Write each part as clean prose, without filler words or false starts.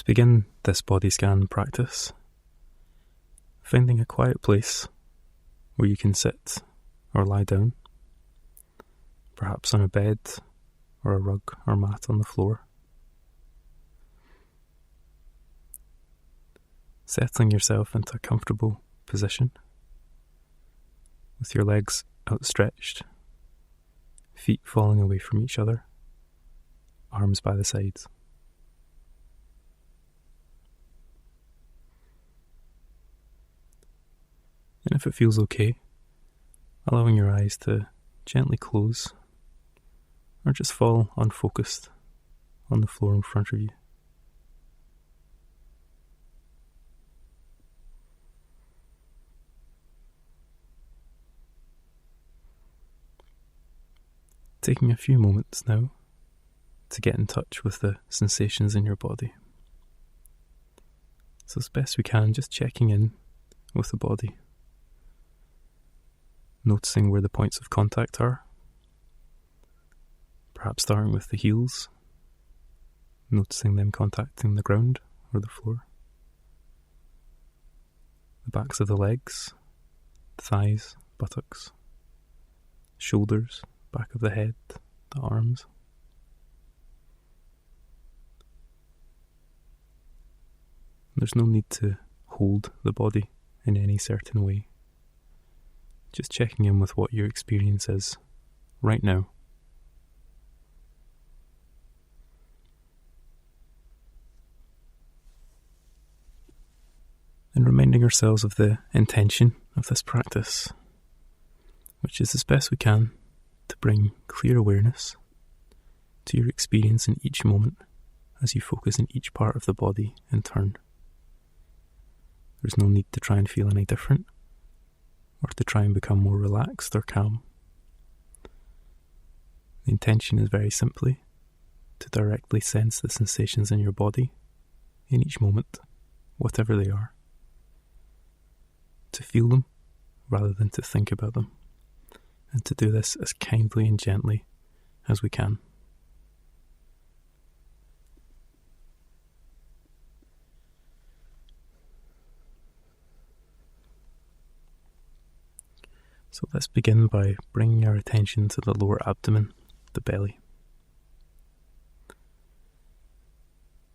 begin this body scan practice, finding a quiet place where you can sit or lie down, perhaps on a bed or a rug or mat on the floor. Settling yourself into a comfortable position with your legs outstretched, feet falling away from each other, arms by the sides. And if it feels okay, allowing your eyes to gently close or just fall unfocused on the floor in front of you. Taking a few moments now to get in touch with the sensations in your body. So as best we can, just checking in with the body. Noticing where the points of contact are. Perhaps starting with the heels. Noticing them contacting the ground or the floor. The backs of the legs, thighs, buttocks, shoulders, back of the head, the arms. There's no need to hold the body in any certain way. Just checking in with what your experience is right now. And reminding ourselves of the intention of this practice, which is as best we can to bring clear awareness to your experience in each moment as you focus in each part of the body in turn. There's no need to try and feel any different or to try and become more relaxed or calm. The intention is very simply to directly sense the sensations in your body in each moment, whatever they are. To feel them rather than to think about them, and to do this as kindly and gently as we can. So let's begin by bringing our attention to the lower abdomen, the belly.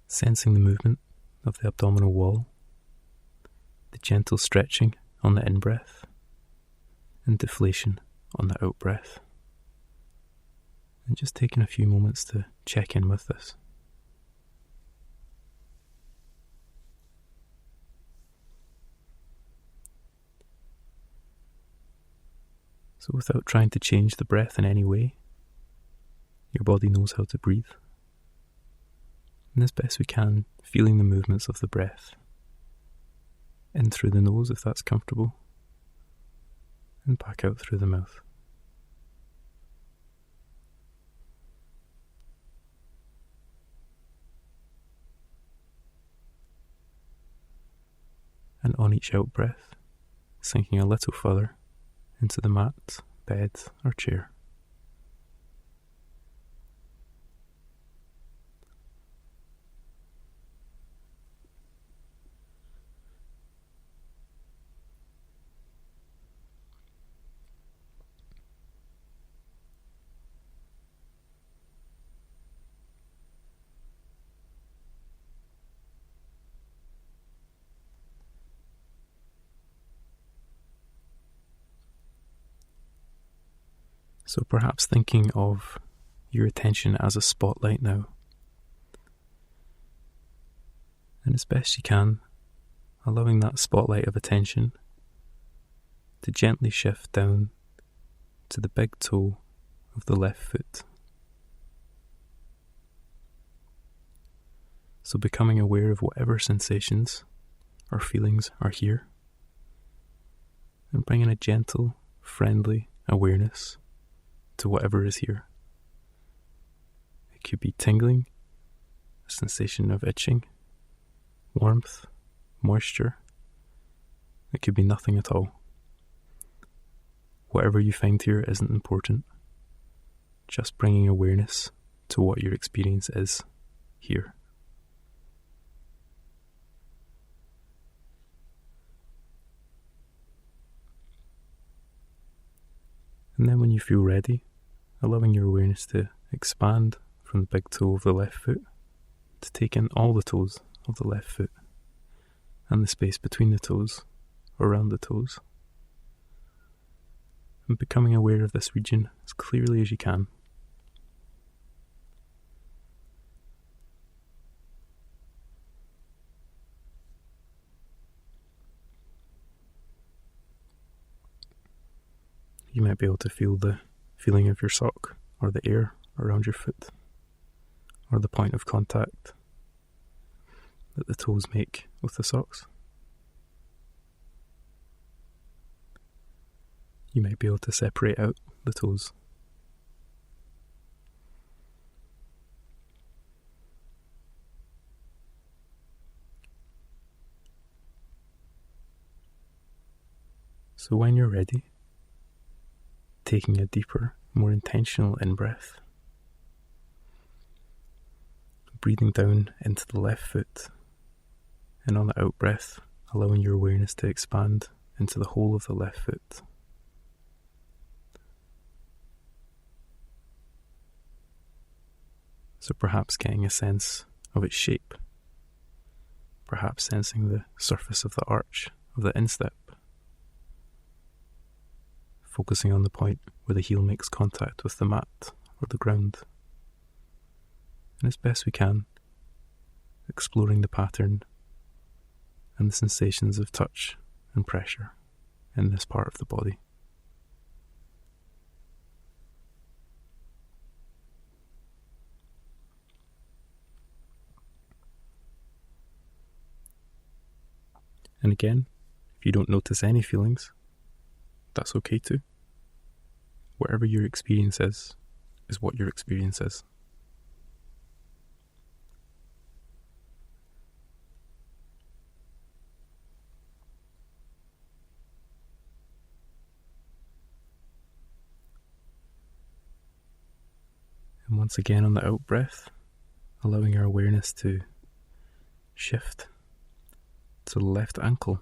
Sensing the movement of the abdominal wall, the gentle stretching on the in-breath, and deflation on the out-breath. And just taking a few moments to check in with this. So without trying to change the breath in any way, your body knows how to breathe. And as best we can, feeling the movements of the breath. In through the nose if that's comfortable, and back out through the mouth. And on each out breath, sinking a little further into the mat, bed or chair. So perhaps thinking of your attention as a spotlight now. And as best you can, allowing that spotlight of attention to gently shift down to the big toe of the left foot. So becoming aware of whatever sensations or feelings are here, and bringing a gentle, friendly awareness to whatever is here. It could be tingling, a sensation of itching, warmth, moisture. It could be nothing at all. Whatever you find here isn't important. Just bringing awareness to what your experience is here. And then when you feel ready, allowing your awareness to expand from the big toe of the left foot to take in all the toes of the left foot and the space between the toes, around the toes, and becoming aware of this region as clearly as you can. You might be able to feel the feeling of your sock or the air around your foot, or the point of contact that the toes make with the socks. You might be able to separate out the toes. So when you're ready, taking a deeper, more intentional in-breath, breathing down into the left foot, and on the out-breath, allowing your awareness to expand into the whole of the left foot. So perhaps getting a sense of its shape, perhaps sensing the surface of the arch of the instep, focusing on the point where the heel makes contact with the mat or the ground. And as best we can, exploring the pattern and the sensations of touch and pressure in this part of the body. And again, if you don't notice any feelings, that's okay too. Whatever your experience is what your experience is. And once again on the out breath, allowing our awareness to shift to the left ankle.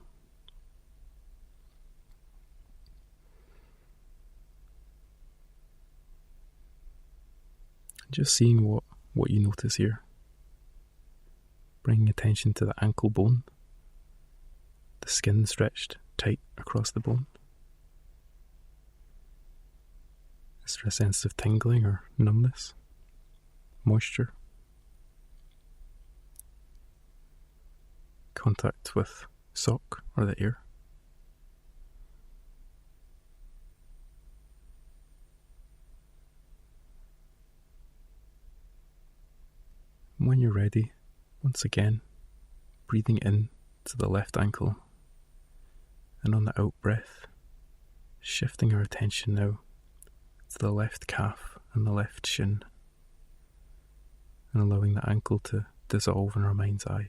Just seeing what you notice here. Bringing attention to the ankle bone, the skin stretched tight across the bone. Is there a sense of tingling or numbness? Moisture? Contact with sock or the air? When you're ready, once again, breathing in to the left ankle, and on the out breath, shifting our attention now to the left calf and the left shin, and allowing the ankle to dissolve in our mind's eye.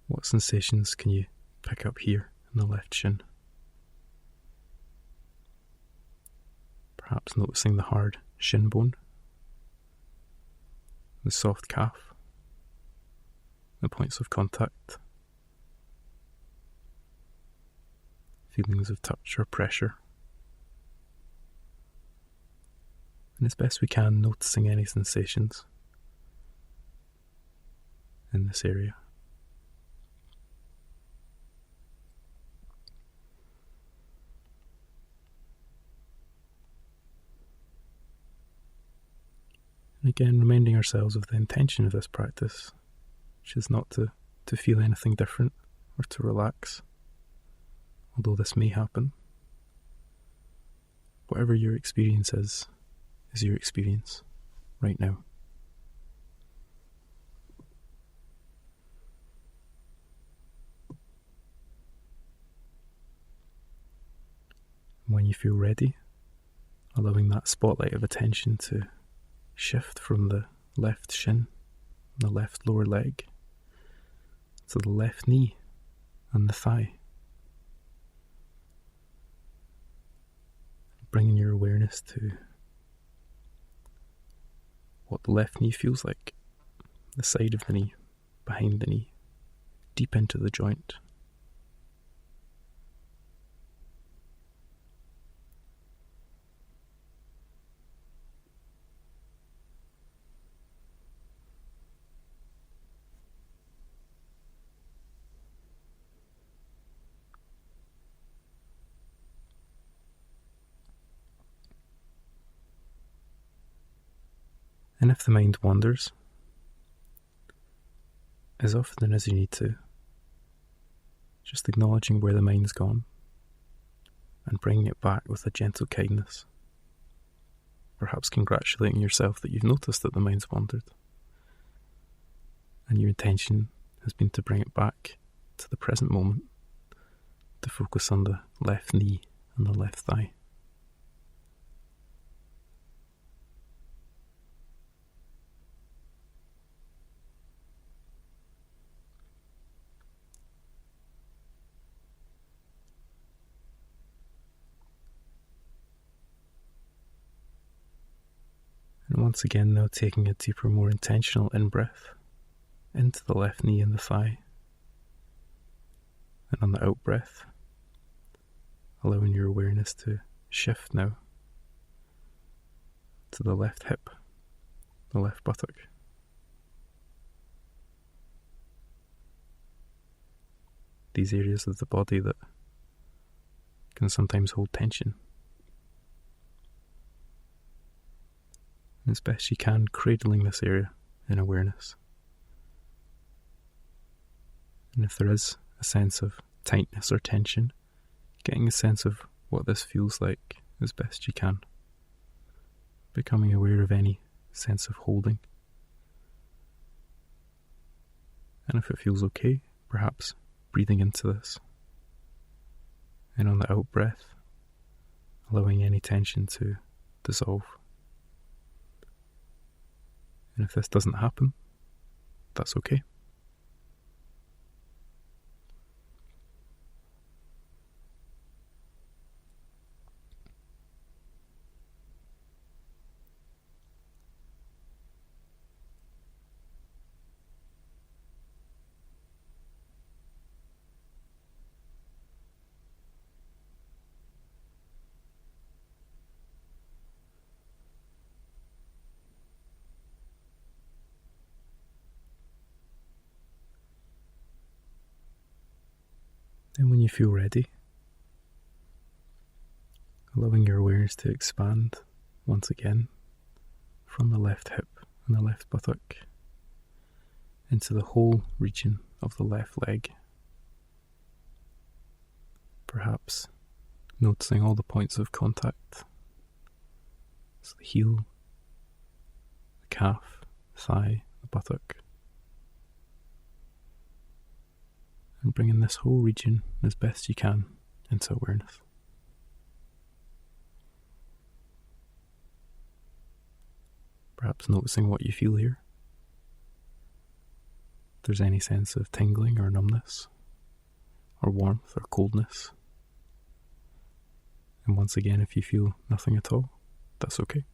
What sensations can you pick up here in the left shin? Perhaps noticing the hard shin bone, the soft calf, the points of contact, feelings of touch or pressure, and as best we can, noticing any sensations in this area. And again, reminding ourselves of the intention of this practice, which is not to feel anything different or to relax, although this may happen. Whatever your experience is your experience right now. When you feel ready, allowing that spotlight of attention to shift from the left shin, the left lower leg, to the left knee and the thigh. Bringing your awareness to what the left knee feels like, the side of the knee, behind the knee, deep into the joint. And if the mind wanders, as often as you need to, just acknowledging where the mind's gone and bringing it back with a gentle kindness, perhaps congratulating yourself that you've noticed that the mind's wandered, and your intention has been to bring it back to the present moment, to focus on the left knee and the left thigh. And once again now taking a deeper, more intentional in-breath into the left knee and the thigh. And on the out-breath, allowing your awareness to shift now to the left hip, the left buttock. These areas of the body that can sometimes hold tension. And as best you can, cradling this area in awareness. And if there is a sense of tightness or tension, getting a sense of what this feels like as best you can. Becoming aware of any sense of holding. And if it feels okay, perhaps breathing into this. And on the out breath, allowing any tension to dissolve. And if this doesn't happen, that's okay. Then when you feel ready, allowing your awareness to expand once again from the left hip and the left buttock into the whole region of the left leg. Perhaps noticing all the points of contact. So the heel, the calf, thigh, the buttock. And bringing this whole region as best you can into awareness. Perhaps noticing what you feel here. If there's any sense of tingling or numbness, or warmth or coldness. And once again, if you feel nothing at all, that's okay.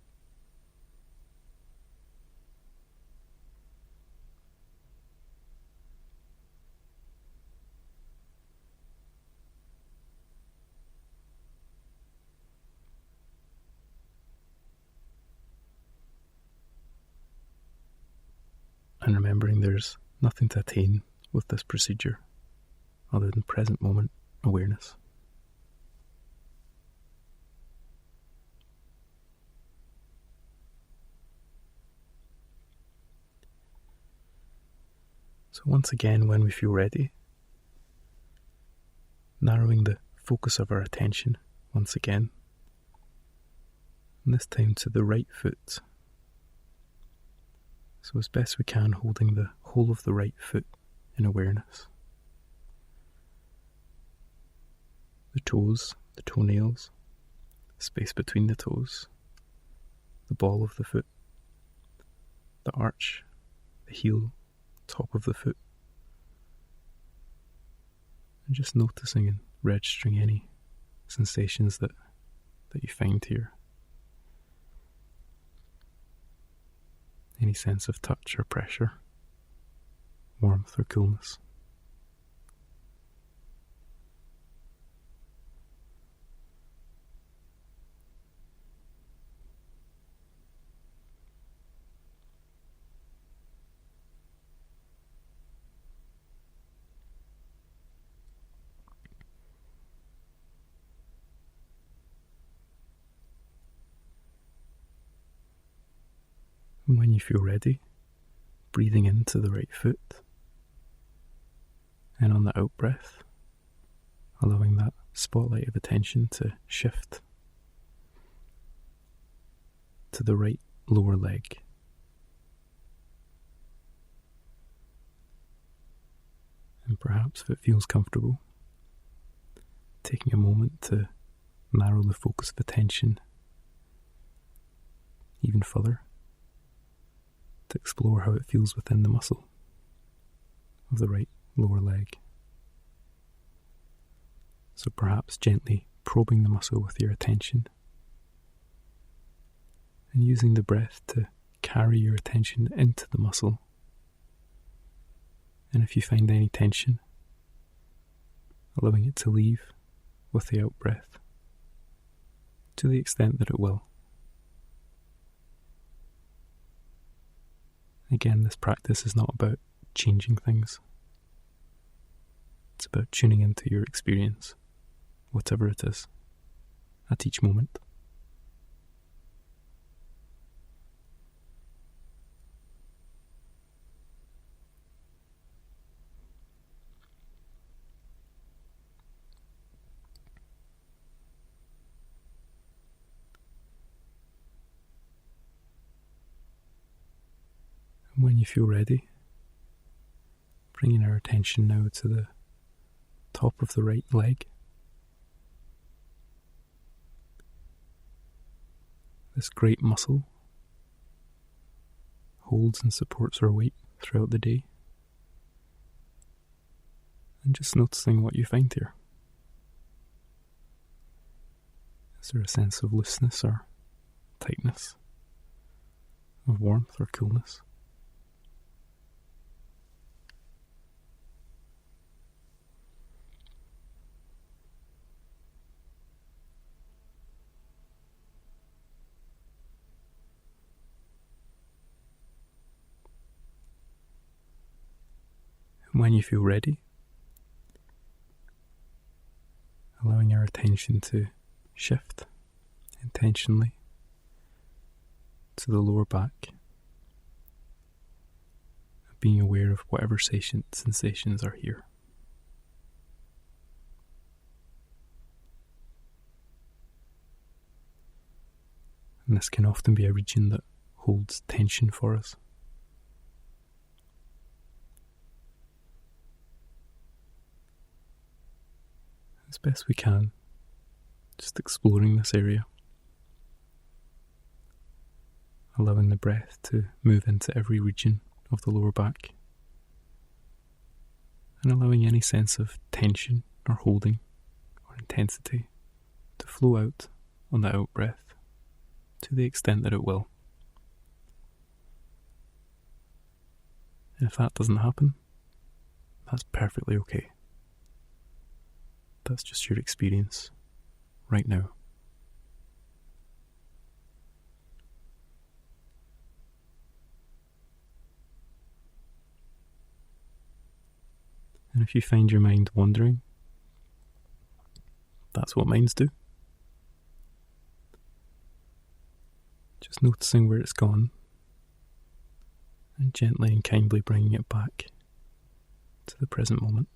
And remembering there's nothing to attain with this procedure other than present moment awareness. So once again, when we feel ready, narrowing the focus of our attention once again, and this time to the right foot. So as best we can, holding the whole of the right foot in awareness. The toes, the toenails, space between the toes, the ball of the foot, the arch, the heel, top of the foot. And just noticing and registering any sensations that you find here. Any sense of touch or pressure, warmth or coolness. And when you feel ready, breathing into the right foot, and on the out breath, allowing that spotlight of attention to shift to the right lower leg. And perhaps if it feels comfortable, taking a moment to narrow the focus of attention even further, to explore how it feels within the muscle of the right lower leg. So perhaps gently probing the muscle with your attention and using the breath to carry your attention into the muscle. And if you find any tension, allowing it to leave with the out breath to the extent that it will. Again, this practice is not about changing things. It's about tuning into your experience, whatever it is, at each moment. And when you feel ready, bringing our attention now to the top of the right leg. This great muscle holds and supports our weight throughout the day. And just noticing what you find here. Is there a sense of looseness or tightness, of warmth or coolness? And when you feel ready, allowing our attention to shift intentionally to the lower back, being aware of whatever sensations are here. And this can often be a region that holds tension for us. As best we can, just exploring this area, allowing the breath to move into every region of the lower back, and allowing any sense of tension or holding or intensity to flow out on the out breath to the extent that it will. And if that doesn't happen, that's perfectly okay. That's just your experience right now. And if you find your mind wandering, that's what minds do. Just noticing where it's gone and gently and kindly bringing it back to the present moment.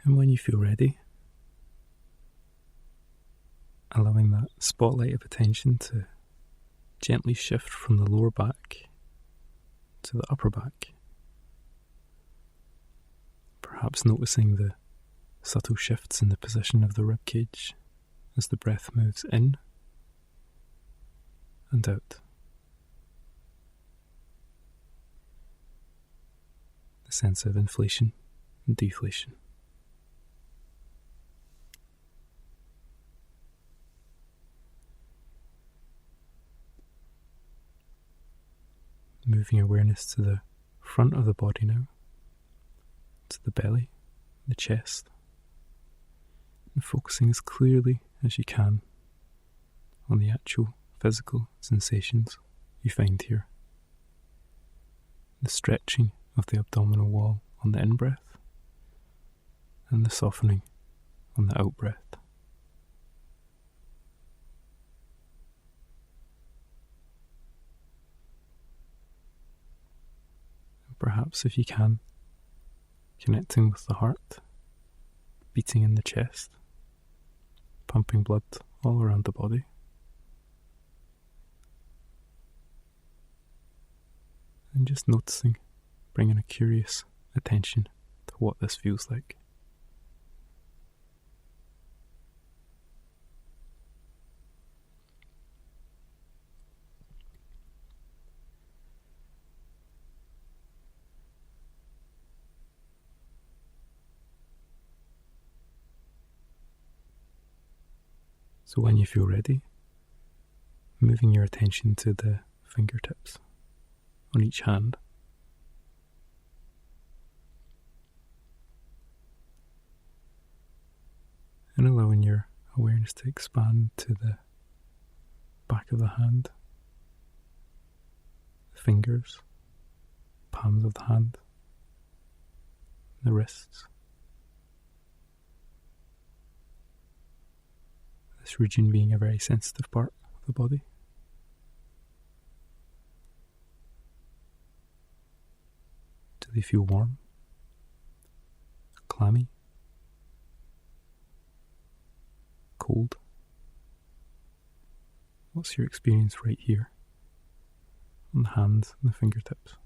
And when you feel ready, allowing that spotlight of attention to gently shift from the lower back to the upper back. Perhaps noticing the subtle shifts in the position of the ribcage as the breath moves in and out. The sense of inflation and deflation. moving awareness to the front of the body now, to the belly, the chest, and focusing as clearly as you can on the actual physical sensations you find here. The stretching of the abdominal wall on the in-breath and the softening on the out-breath. And perhaps if you can, connecting with the heart, beating in the chest, pumping blood all around the body. And just noticing, bringing a curious attention to what this feels like. So when you feel ready, moving your attention to the fingertips on each hand. And allowing your awareness to expand to the back of the hand, the fingers, palms of the hand, the wrists. This region being a very sensitive part of the body. Do they feel warm? Clammy? Cold? What's your experience right here on the hands and the fingertips?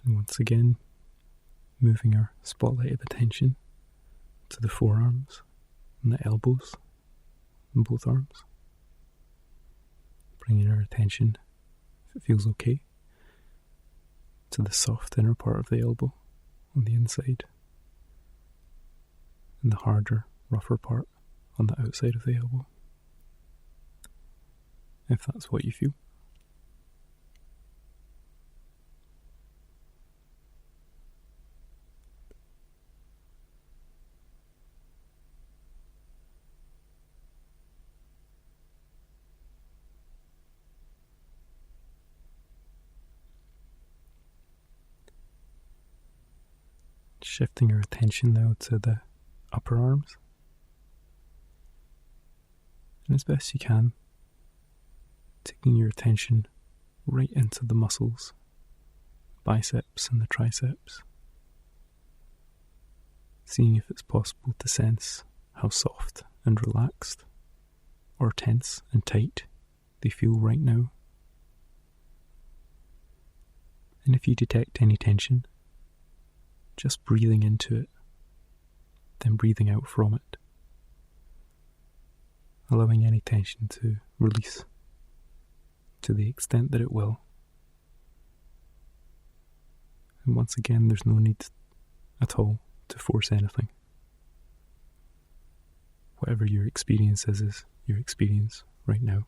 And once again, moving our spotlight of attention to the forearms and the elbows and both arms. Bringing our attention, if it feels okay, to the soft inner part of the elbow on the inside and the harder, rougher part on the outside of the elbow, if that's what you feel. Shifting your attention now to the upper arms, and as best you can, taking your attention right into the muscles, biceps and the triceps, seeing if it's possible to sense how soft and relaxed, or tense and tight they feel right now. And if you detect any tension, just breathing into it, then breathing out from it, allowing any tension to release to the extent that it will. And once again, there's no need at all to force anything. Whatever your experience is your experience right now.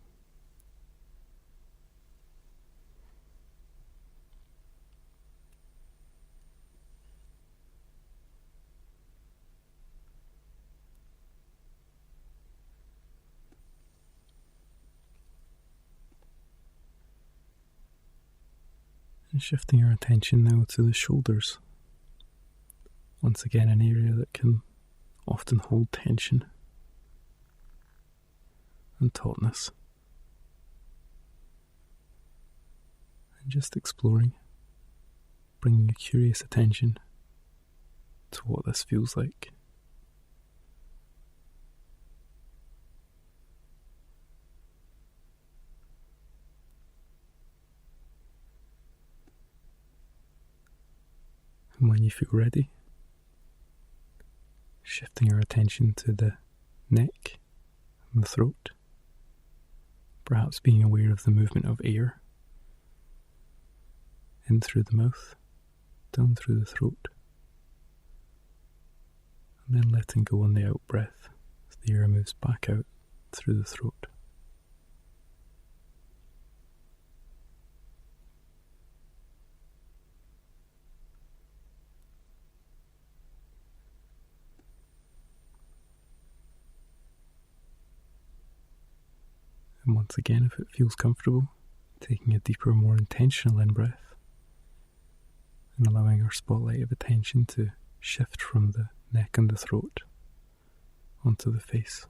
And shifting your attention now to the shoulders. Once again, an area that can often hold tension and tautness. And just exploring, bringing a curious attention to what this feels like. And when you feel ready, shifting your attention to the neck and the throat, Perhaps being aware of the movement of air in through the mouth, down through the throat, and then letting go on the out breath as the air moves back out through the throat. And once again, if it feels comfortable, taking a deeper, more intentional in-breath and allowing our spotlight of attention to shift from the neck and the throat onto the face.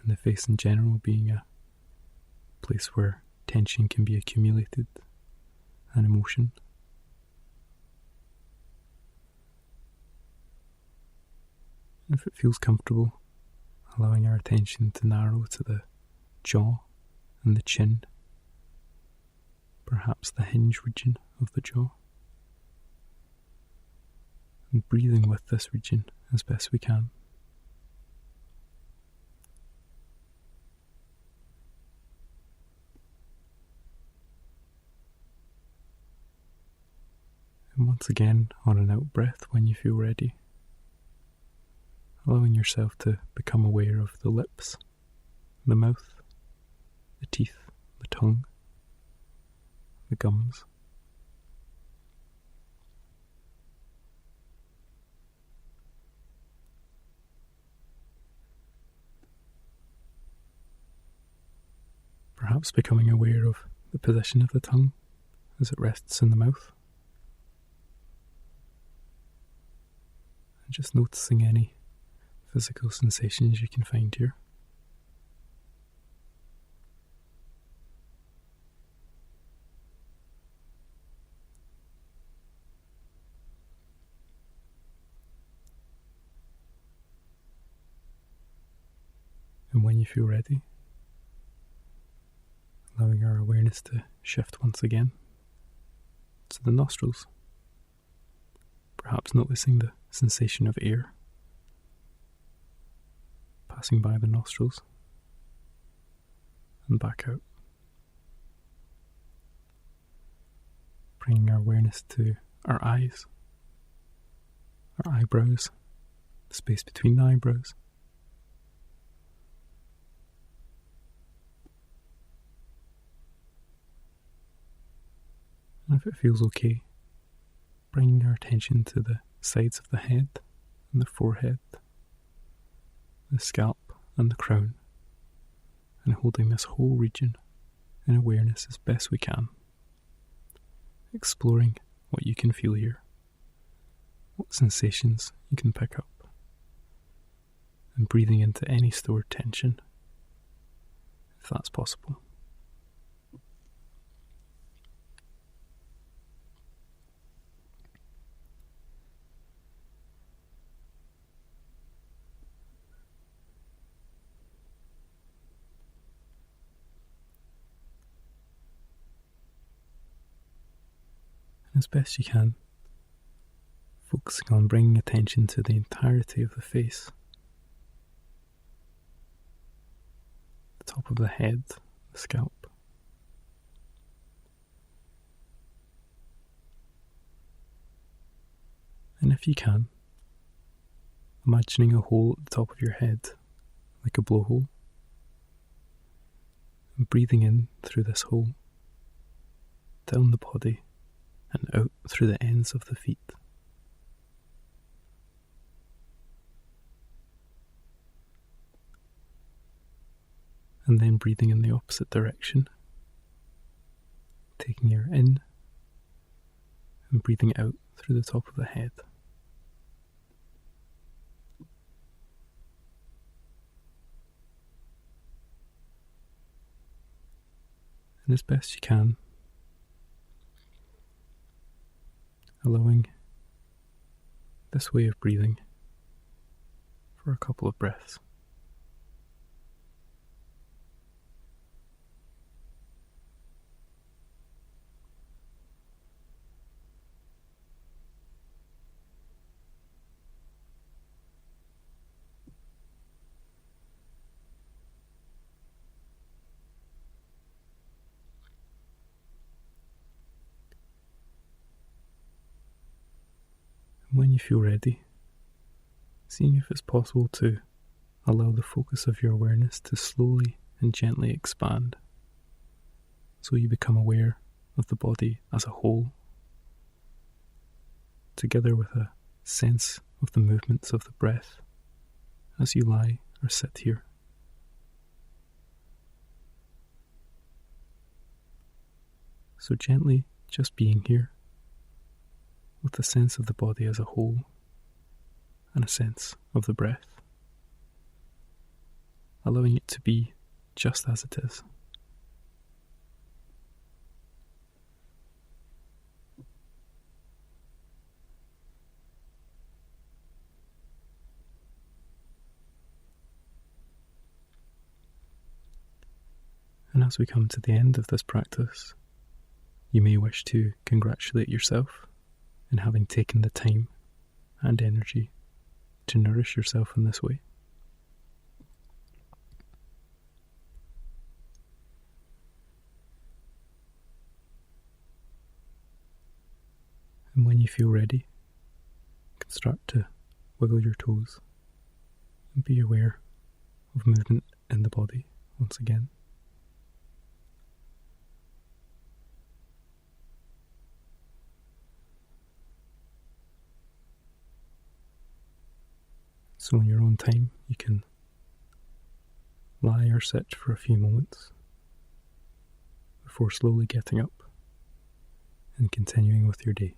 And the face in general being a place where tension can be accumulated and emotion. And if it feels comfortable, allowing our attention to narrow to the jaw and the chin, perhaps the hinge region of the jaw, and breathing with this region as best we can. And once again, on an out breath when you feel ready, allowing yourself to become aware of the lips, the mouth, the teeth, the tongue, the gums. Perhaps becoming aware of the position of the tongue as it rests in the mouth. And just noticing any physical sensations you can find here. And when you feel ready, allowing our awareness to shift once again to the nostrils, perhaps noticing the sensation of air passing by the nostrils and back out. Bringing our awareness to our eyes, our eyebrows, the space between the eyebrows. And if it feels okay, bringing our attention to the sides of the head and the forehead, the scalp and the crown, and holding this whole region in awareness as best we can, exploring what you can feel here, what sensations you can pick up, and breathing into any stored tension, if that's possible. As best you can, focusing on bringing attention to the entirety of the face, the top of the head, the scalp, and if you can, imagining a hole at the top of your head, like a blowhole, and breathing in through this hole, down the body, and out through the ends of the feet. And then breathing in the opposite direction, taking air in and breathing out through the top of the head. And as best you can, allowing this way of breathing for a couple of breaths. And when you feel ready, seeing if it's possible to allow the focus of your awareness to slowly and gently expand, so you become aware of the body as a whole, together with a sense of the movements of the breath as you lie or sit here. So gently just being here, with a sense of the body as a whole and a sense of the breath, allowing it to be just as it is. And as we come to the end of this practice, you may wish to congratulate yourself in having taken the time and energy to nourish yourself in this way. And when you feel ready, you can start to wiggle your toes and be aware of movement in the body once again. So in your own time, you can lie or sit for a few moments before slowly getting up and continuing with your day.